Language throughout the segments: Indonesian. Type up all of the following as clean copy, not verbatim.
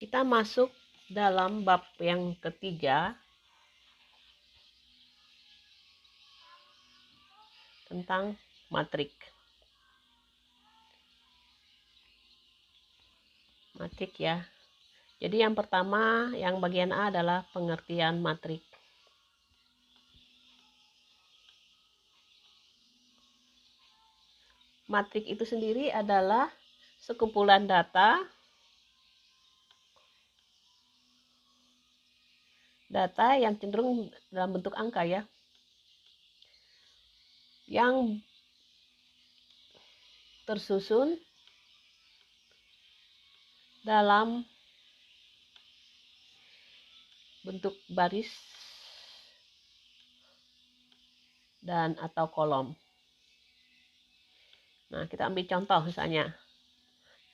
Kita masuk dalam bab yang ketiga tentang matrik. Matrik ya. Jadi yang pertama, yang bagian A adalah pengertian matrik. Matrik itu sendiri adalah sekumpulan data yang cenderung dalam bentuk angka ya, yang tersusun dalam bentuk baris dan atau kolom. Nah, kita ambil contoh misalnya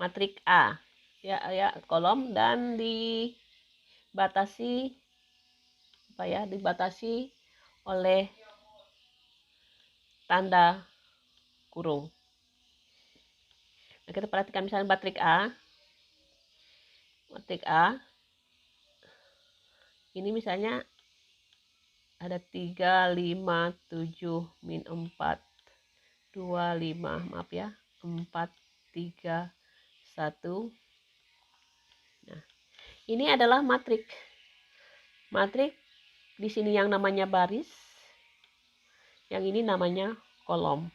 matrik A ya kolom dan dibatasi oleh tanda kurung. Nah, kita perhatikan misalnya matrik A ini misalnya ada 3, 5, 7, min 4, 2, 5, maaf ya, 4, 3, 1. Nah, ini adalah matrik. Matrik di sini yang namanya baris, yang ini namanya kolom.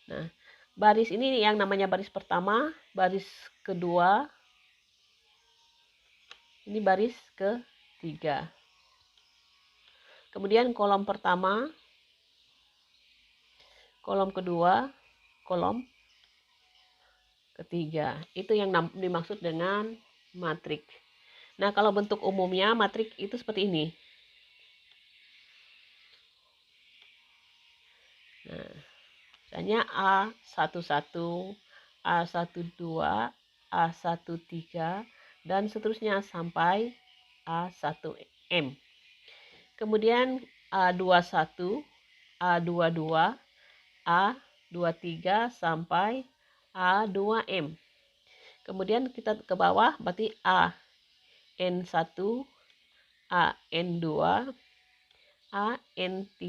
Nah, baris ini yang namanya baris pertama, baris kedua, ini baris ketiga. Kemudian kolom pertama, kolom kedua, kolom ketiga. Itu yang dimaksud dengan matrik. Nah, kalau bentuk umumnya matrik itu seperti ini. Nah, misalnya A11, A12, A13, dan seterusnya sampai A1M. Kemudian A21, A22, A23 sampai A2M. Kemudian kita ke bawah berarti AN1, AN2, AN3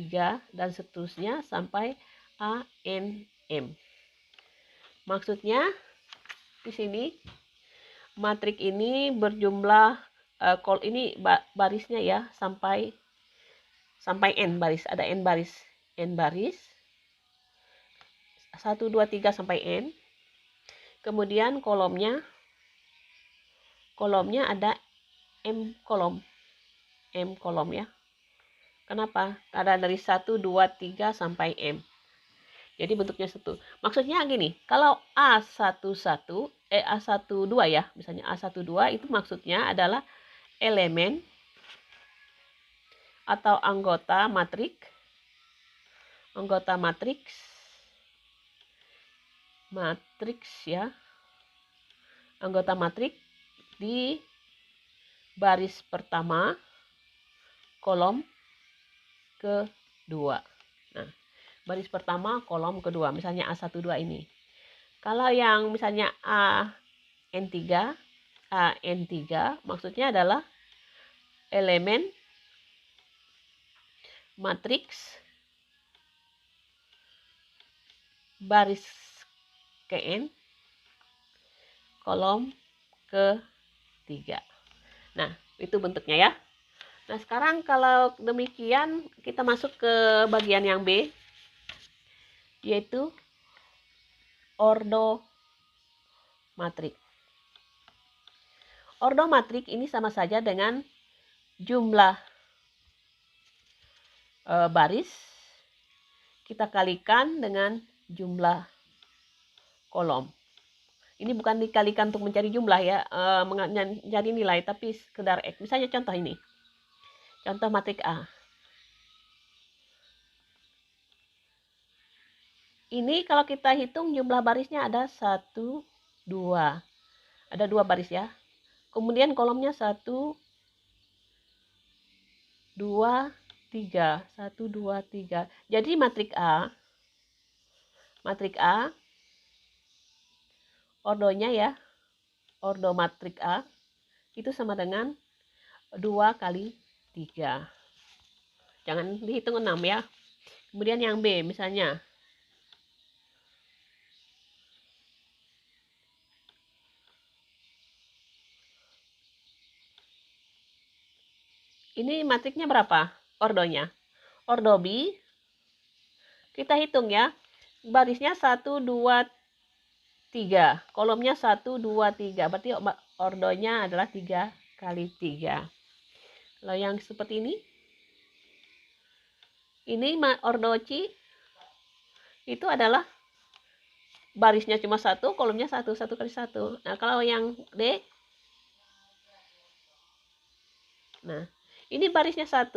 dan seterusnya sampai ANM. Maksudnya di sini matrik ini berjumlah ini barisnya ya sampai N baris, ada N baris. 1 2 3 sampai N. Kemudian kolomnya ada M kolom ya. Kenapa? Ada dari 1 2 3 sampai M. Jadi bentuknya satu. Maksudnya gini, kalau A12 ya, misalnya A12 itu maksudnya adalah elemen atau anggota matriks ya. Anggota matriks di baris pertama kolom kedua. Nah, baris pertama kolom kedua, misalnya A12 ini. Kalau yang misalnya AN3 maksudnya adalah elemen matriks baris ke N kolom ketiga. Nah, itu bentuknya ya. Nah, sekarang kalau demikian kita masuk ke bagian yang B, yaitu ordomatrik. Ordomatrik ini sama saja dengan jumlah baris kita kalikan dengan jumlah kolom. Ini bukan dikalikan untuk mencari jumlah ya, mencari nilai, tapi sekedar X. Misalnya contoh ini. Contoh matrik A. Ini kalau kita hitung jumlah barisnya ada 1, 2. Ada 2 baris ya. Kemudian kolomnya 1, 2, 3. 1, 2, 3. Jadi matrik A ordonya ya ordo matrik A itu sama dengan 2 kali 3. Jangan dihitung 6 ya. Kemudian yang B misalnya. Ini matriknya berapa? Ordonya. Ordo B, kita hitung ya. Barisnya 1, 2, 3. Kolomnya 1, 2, 3. Berarti ordonya adalah 3 kali 3. Kalau yang seperti ini ordo C, itu adalah barisnya cuma 1, kolomnya 1, 1 kali 1. Nah, kalau yang D, nah, ini barisnya 1,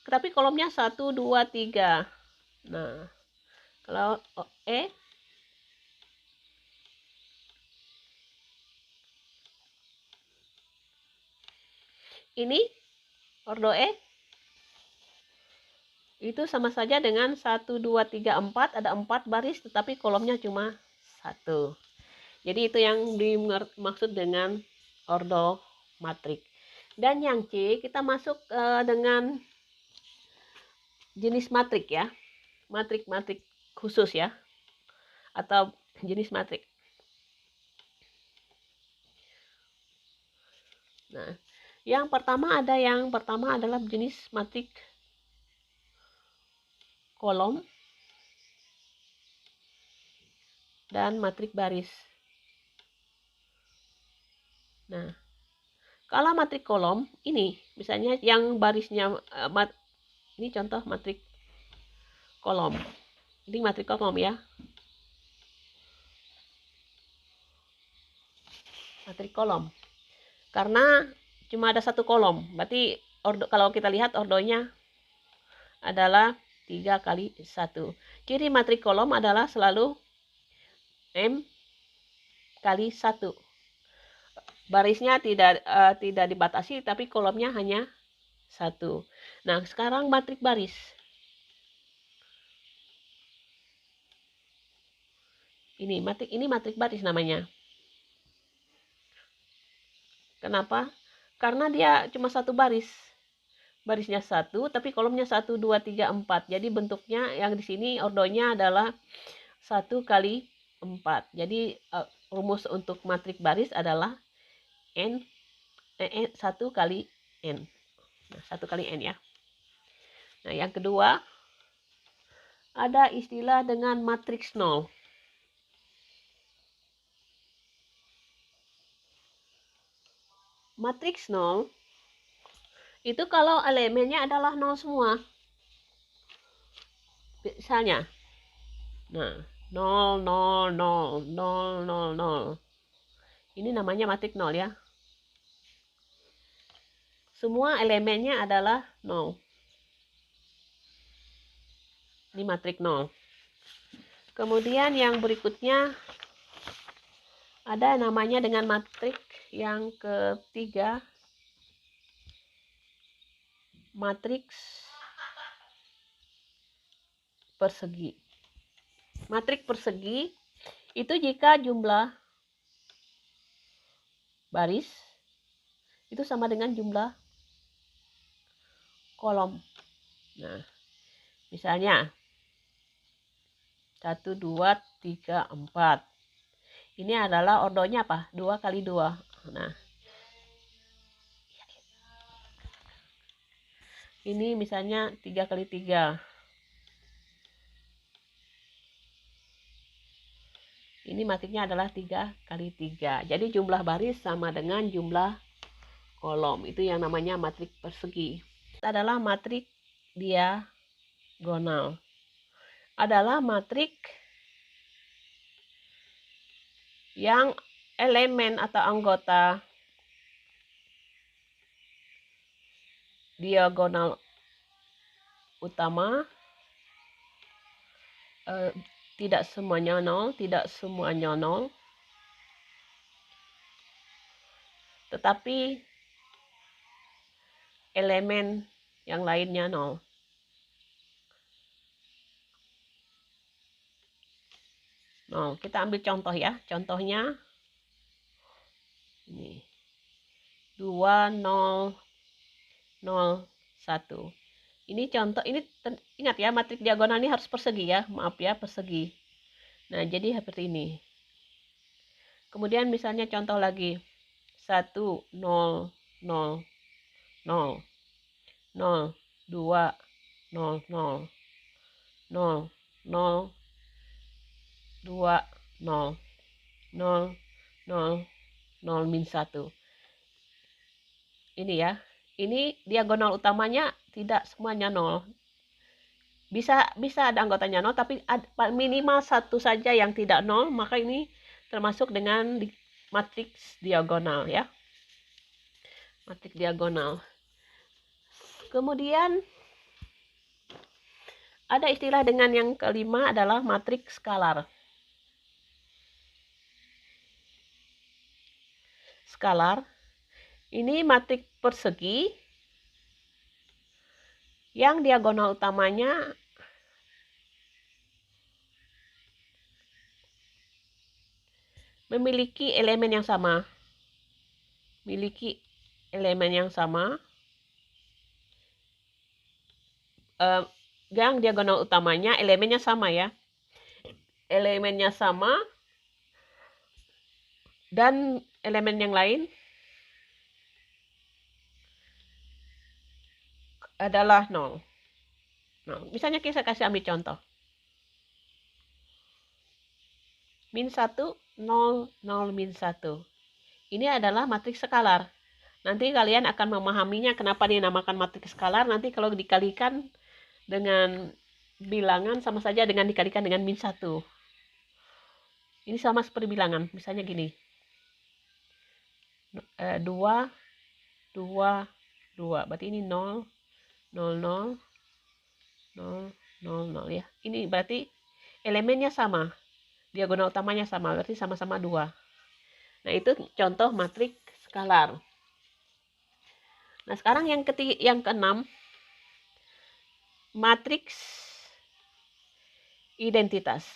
tapi kolomnya 1, 2, 3. Nah, kalau E, ini ordo E, itu sama saja dengan 1, 2, 3, 4. Ada 4 baris, tetapi kolomnya cuma 1. Jadi itu yang dimaksud dengan ordo matrik. Dan yang C, kita masuk dengan jenis matrik ya. Matrik-matrik khusus ya. Atau jenis matrik. Nah, yang pertama adalah jenis matrik kolom dan matrik baris. Nah, kalau matrik kolom ini misalnya yang barisnya ini contoh matrik kolom. Ini matrik kolom ya. Matrik kolom. Karena cuma ada satu kolom. Berarti kalau kita lihat ordonya adalah 3 kali 1. Ciri matrik kolom adalah selalu M kali 1. Barisnya tidak dibatasi, tapi kolomnya hanya 1. Nah, sekarang matrik baris. Ini matrik baris namanya. Kenapa? Karena dia cuma satu baris. Barisnya 1, tapi kolomnya 1, 2, 3, 4. Jadi bentuknya yang di sini ordonya adalah 1 kali 4. Jadi rumus untuk matrik baris adalah 1 kali N. Nah, 1 kali N ya. Nah, yang kedua, ada istilah dengan matriks 0. Matriks 0 itu kalau elemennya adalah 0 semua. Misalnya, nah, 0, 0, 0, 0, 0, 0. Ini namanya matrik 0 ya. Semua elemennya adalah 0. Ini matrik 0. Kemudian yang berikutnya ada namanya dengan matrik yang ketiga, matriks persegi. Matrik persegi itu jika jumlah baris itu sama dengan jumlah kolom. Nah, misalnya 1, 2, 3, 4. Ini adalah ordonya apa? 2 kali 2. Nah, ini misalnya 3 kali 3. Ini matriknya adalah 3 kali 3. Jadi jumlah baris sama dengan jumlah kolom. Itu yang namanya matrik persegi. Adalah matrik diagonal. Adalah matrik yang elemen atau anggota diagonal utama tidak semuanya 0, tetapi elemen yang lainnya 0. 0. Kita ambil contoh ya. Contohnya ini 2 0 0 1. Ini contoh, ini ingat ya, matriks diagonal ini harus persegi ya. Maaf ya, persegi. Nah, jadi seperti ini. Kemudian misalnya contoh lagi 1 0 0 0 0 2 0 0 0 0 2 0 0 0 0 min 1. Ini ya. Ini diagonal utamanya tidak semuanya 0. Bisa ada anggotanya 0, tapi minimal satu saja yang tidak 0, maka ini termasuk dengan matriks diagonal ya. Matriks diagonal. Kemudian ada istilah dengan yang kelima adalah matriks skalar. Skalar ini matriks persegi yang diagonal utamanya memiliki elemen yang sama. Memiliki elemen yang sama. Yang diagonal utamanya elemennya sama ya. Elemennya sama dan elemen yang lain adalah 0. Nah, misalnya kita kasih ambil contoh. Min 1, 0, 0, min 1. Ini adalah matriks skalar. Nanti kalian akan memahaminya kenapa dinamakan matriks skalar. Nanti kalau dikalikan dengan bilangan sama saja dengan dikalikan dengan min 1. Ini sama seperti bilangan. Misalnya gini. 2, 2, 2. Berarti ini 0, 0, 0, 0, 0, 0 ya. Ini berarti elemennya sama. Diagonal utamanya sama, berarti sama-sama 2. Nah, itu contoh matriks skalar. Nah, sekarang yang keenam, matriks identitas.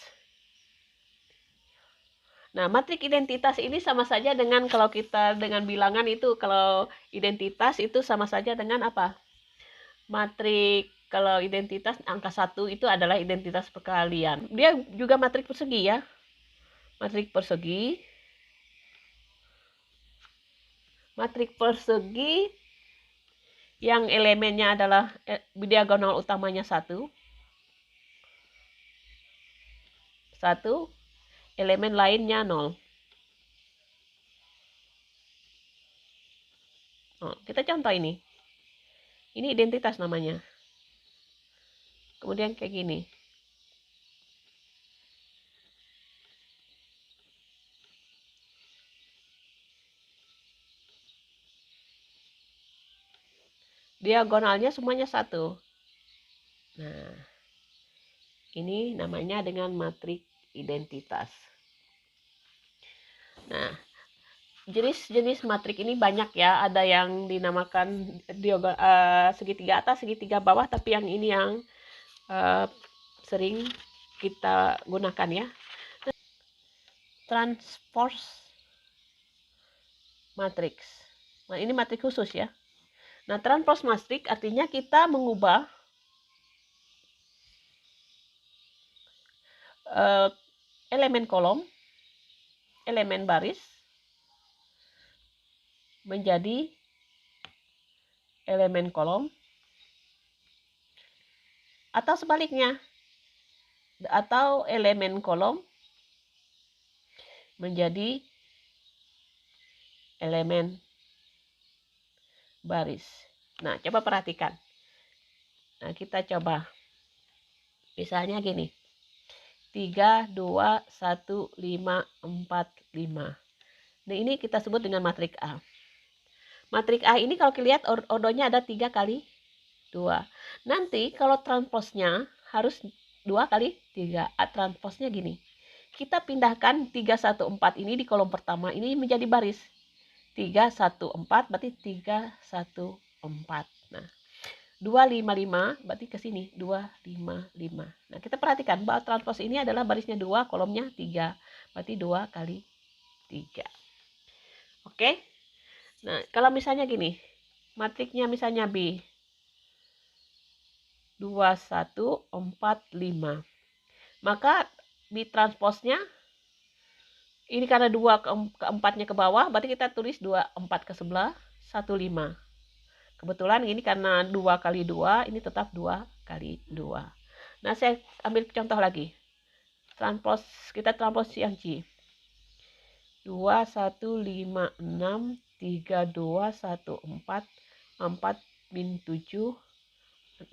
Nah, matriks identitas ini sama saja dengan kalau kita dengan bilangan itu, kalau identitas itu sama saja dengan apa? Matriks, kalau identitas angka 1 itu adalah identitas perkalian. Dia juga matriks persegi ya. Matriks persegi. Matriks persegi yang elemennya adalah diagonal utamanya 1. 1, elemen lainnya 0. Kita contoh ini. Ini identitas namanya. Kemudian kayak gini. Diagonalnya semuanya 1. Nah, ini namanya dengan matriks identitas. Nah, jenis matriks ini banyak ya. Ada yang dinamakan segitiga atas, segitiga bawah, tapi yang ini yang sering kita gunakan ya. Transpose matriks. Nah, ini matriks khusus ya. Nah, transpose matriks artinya kita mengubah elemen kolom, elemen baris menjadi elemen kolom, atau sebaliknya, atau elemen kolom menjadi elemen baris. Nah, coba perhatikan. Nah, kita coba. Misalnya gini. 3, 2, 1, 5, 4, 5. Nah, ini kita sebut dengan matriks A. Matriks A ini kalau kita lihat ordonya ada 3 kali 2. Nanti kalau transposnya harus 2 kali 3. Transposnya gini. Kita pindahkan 3, 1, 4 ini di kolom pertama ini menjadi baris. 3, 1, 4 berarti 3, 1, 4. Nah, 255 berarti ke sini 255. Nah, kita perhatikan bahwa transpose ini adalah barisnya 2, kolomnya 3. Berarti 2 kali 3. Oke. Nah, kalau misalnya gini, matriknya misalnya B 2145. Maka di transposnya ini karena 2 keempatnya ke bawah, berarti kita tulis 24 ke sebelah 15. Kebetulan ini karena 2 kali 2, ini tetap 2 kali 2. Nah, saya ambil contoh lagi. Kita transpos yang C. 2156 3214 4 min 7 68.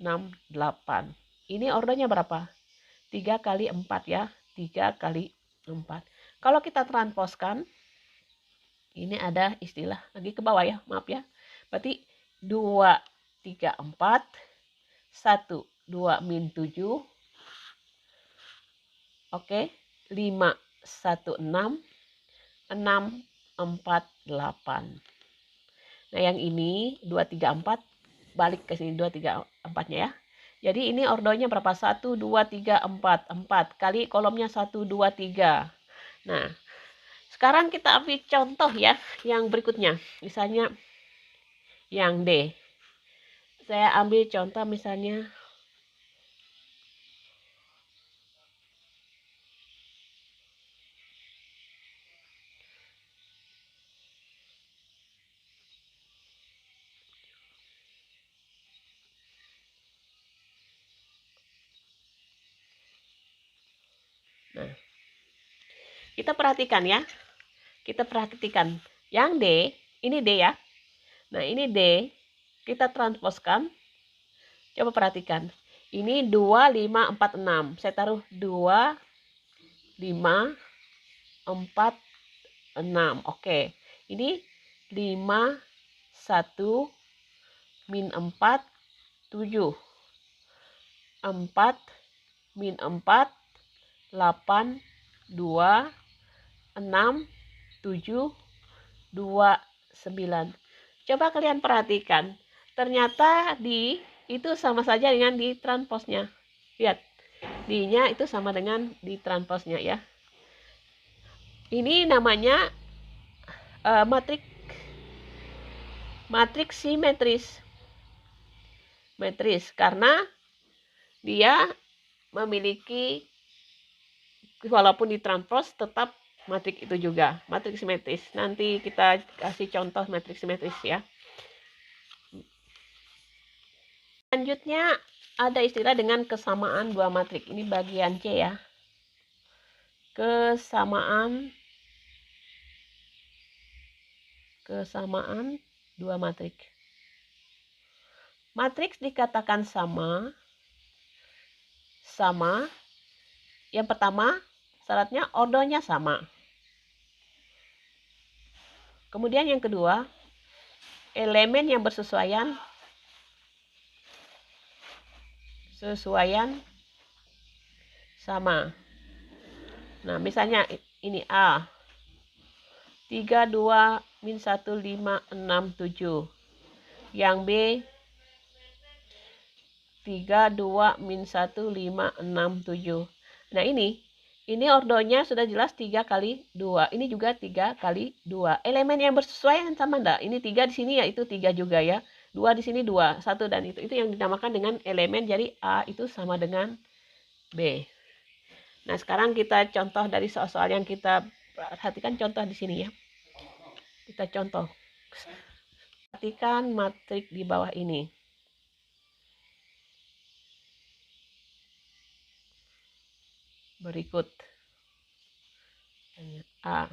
Ini ordernya berapa? 3 kali 4 ya. 3 kali 4. Kalau kita transposkan, ini ada istilah lagi ke bawah ya, maaf ya. Berarti 2, 3, 4, 1, 2 min 7, oke, 5, 1, 6, 6, 4, 8. Nah, yang ini 2, 3, 4, balik ke sini 2, 3, 4-nya ya. Jadi ini ordonya berapa? 1, 2, 3, 4. 4 kali kolomnya 1, 2, 3. Nah, sekarang kita ambil contoh ya yang berikutnya. Misalnya yang D. Saya ambil contoh misalnya nah, kita perhatikan ya. Kita perhatikan. Yang D, ini D ya. Nah, ini D. Kita transposkan. Coba perhatikan. Ini 2, 5, 4, 6. Saya taruh 2, 5, 4, 6. Oke. Ini 5, 1, min 4, 7. 4, min 4, 8, 2, 6, 7, 2, 9. Coba kalian perhatikan. Ternyata itu sama saja dengan di transposnya. Lihat. D-nya itu sama dengan di transposnya ya. Ini namanya matriks simetris. Metris karena dia memiliki, walaupun ditranspos tetap matriks itu juga, matriks simetris. Nanti kita kasih contoh matriks simetris ya. Selanjutnya ada istilah dengan kesamaan dua matriks. Ini bagian C ya. Kesamaan dua matriks. Matriks dikatakan sama. Yang pertama, syaratnya ordernya sama. Kemudian yang kedua, elemen yang bersesuaian sama. Nah, misalnya ini A. 3, 2, min 1, 5, 6, 7. Yang B 3, 2, min 1, 5, 6, 7. Nah, ini ordonya sudah jelas 3 kali 2. Ini juga 3 kali 2. Elemen yang bersesuaian sama enggak? Ini 3 di sini ya, itu 3 juga ya. 2 di sini 2, 1 dan itu yang dinamakan dengan elemen. Jadi A itu sama dengan B. Nah, sekarang kita contoh dari soal-soal yang kita perhatikan, contoh di sini ya. Kita contoh. Perhatikan matrik di bawah ini. Berikut. A.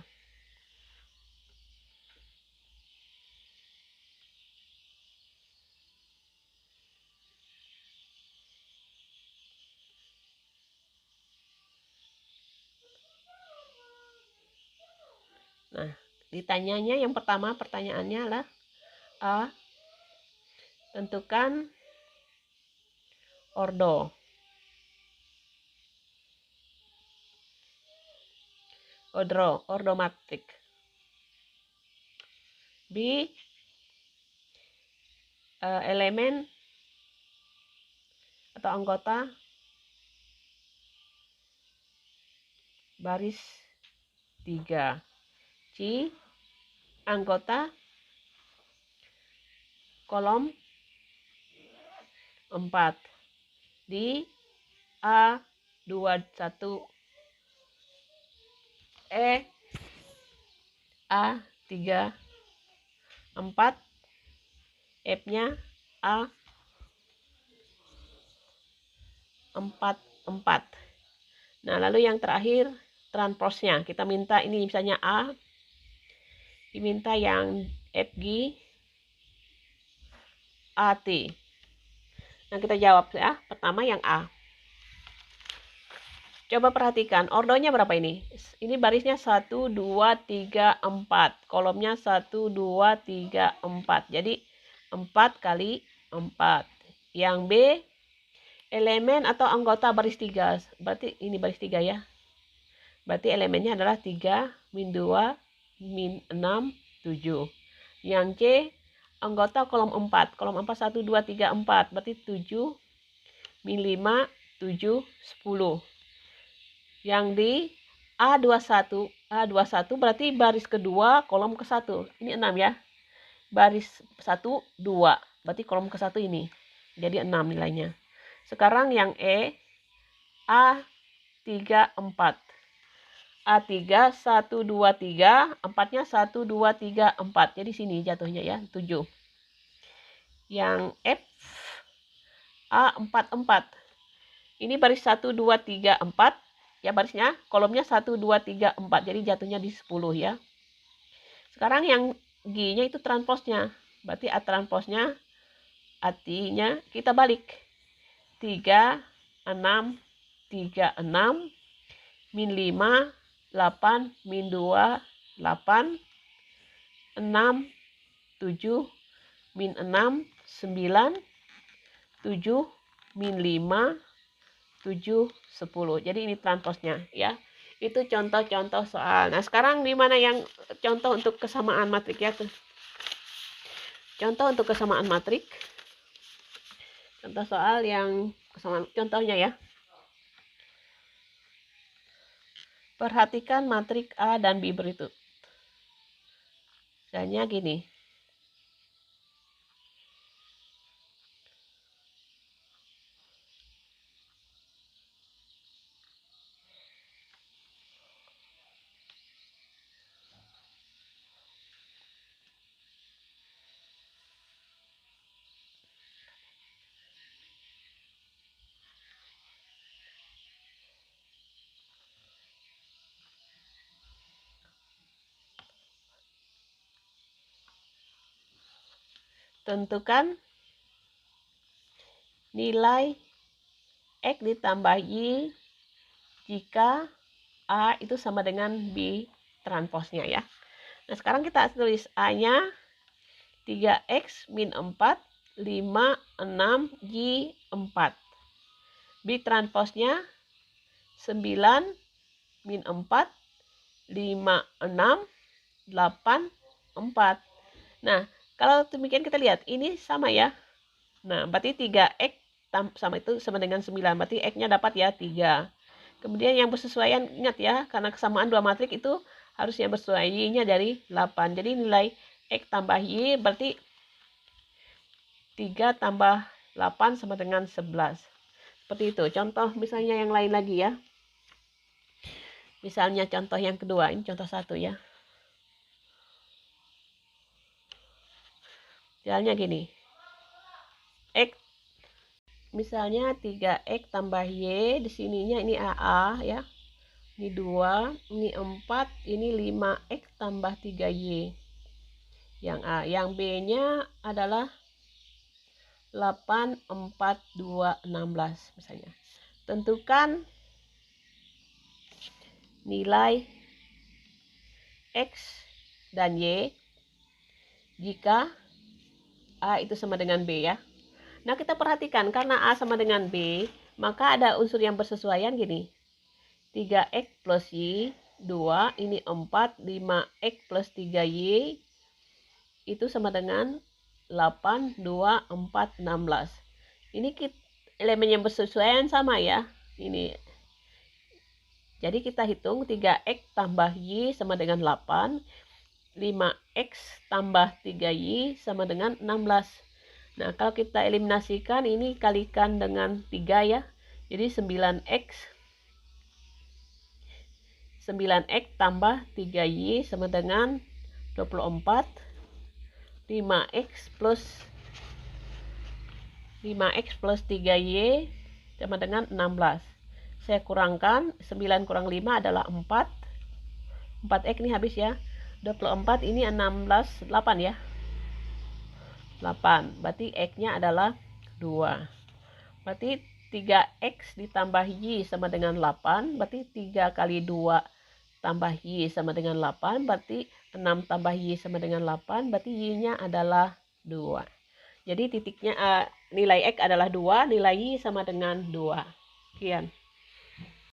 Nah, ditanyanya yang pertama pertanyaannya adalah A. Tentukan ordo matrik. B. Elemen atau anggota baris 3. C, anggota kolom 4. D, A21, E, A34, F-nya A44. Nah, lalu yang terakhir transposnya. Kita minta ini misalnya A, diminta yang FG, AT. Nah, kita jawab ya. Pertama yang A. Coba perhatikan, ordonya berapa ini? Ini barisnya 1, 2, 3, 4. Kolomnya 1, 2, 3, 4. Jadi 4 kali 4. Yang B, elemen atau anggota baris 3. Berarti ini baris 3 ya. Berarti elemennya adalah 3, min 2, min 6, 7. Yang C, anggota kolom 4. Kolom 4, 1, 2, 3, 4. Berarti 7, min 5, 7, 10. Yang D, A21. A21 berarti baris kedua, kolom ke-1. Ini 6 ya. Baris 1, 2. Berarti kolom ke-1 ini. Jadi 6 nilainya. Sekarang yang E, A34. A3, 1, 2, 3. 4-nya 1, 2, 3, 4. Jadi sini jatuhnya ya, 7. Yang F, A44. Ini baris 1, 2, 3, 4. Ya, barisnya, kolomnya 1, 2, 3, 4. Jadi jatuhnya di 10 ya. Sekarang yang G-nya itu transposnya. Berarti A transposnya, artinya kita balik. 3, 6, 3, 6. Min 5, 8, min 2, 8. 6, 7, min 6, 9. 7, min 5, 7, 10. Jadi ini transposnya ya. Itu contoh-contoh soal. Nah, sekarang di mana yang contoh untuk kesamaan matrik ya? Contoh untuk kesamaan matrik. Contoh soal yang kesamaan contohnya ya. Perhatikan matrik A dan B berikut. Misalnya gini. Tentukan nilai X ditambah Y jika A itu sama dengan B transposnya ya. Nah, sekarang kita tulis A-nya 3X min 4, 5, 6, Y 4. B transposnya 9, min 4, 5, 6, 8, 4. Nah, kalau demikian kita lihat, ini sama ya. Nah, berarti 3X sama itu sama dengan 9. Berarti X-nya dapat ya 3. Kemudian yang bersesuaian, ingat ya, karena kesamaan dua matrik itu harusnya bersesuaian Y-nya dari 8. Jadi nilai X tambah Y berarti 3 tambah 8 sama dengan 11. Seperti itu. Contoh misalnya yang lain lagi ya. Misalnya contoh yang kedua, ini contoh 1 ya. Misalnya gini. X misalnya 3X tambah Y, di sininya ini AA ya. Ini 2, ini 4, ini 5X tambah 3Y. Yang A, yang B-nya adalah 8, 4, 2, 16 misalnya. Tentukan nilai X dan Y jika A itu sama dengan B ya. Nah, kita perhatikan karena A sama dengan B, maka ada unsur yang bersesuaian gini. 3X plus Y, 2, ini 4, 5X plus 3Y, itu sama dengan 8, 2, 4, 16. Ini elemen yang bersesuaian sama ya. Ini. Jadi kita hitung 3x tambah y sama dengan 8. 5x tambah 3y sama dengan 16. Nah, kalau kita eliminasikan ini kalikan dengan 3 ya. Jadi 9x tambah 3y sama dengan 24. 5x plus 3y sama dengan 16. Saya kurangkan, 9 kurang 5 adalah 4. 4x ini habis ya. 24 ini 16, 8 ya. 8, berarti x-nya adalah 2. Berarti 3x ditambah y sama dengan 8, berarti 3 kali 2 tambah y sama dengan 8, berarti 6 tambah y sama dengan 8, berarti y-nya adalah 2. Jadi titiknya nilai x adalah 2, nilai y sama dengan 2. Sekian.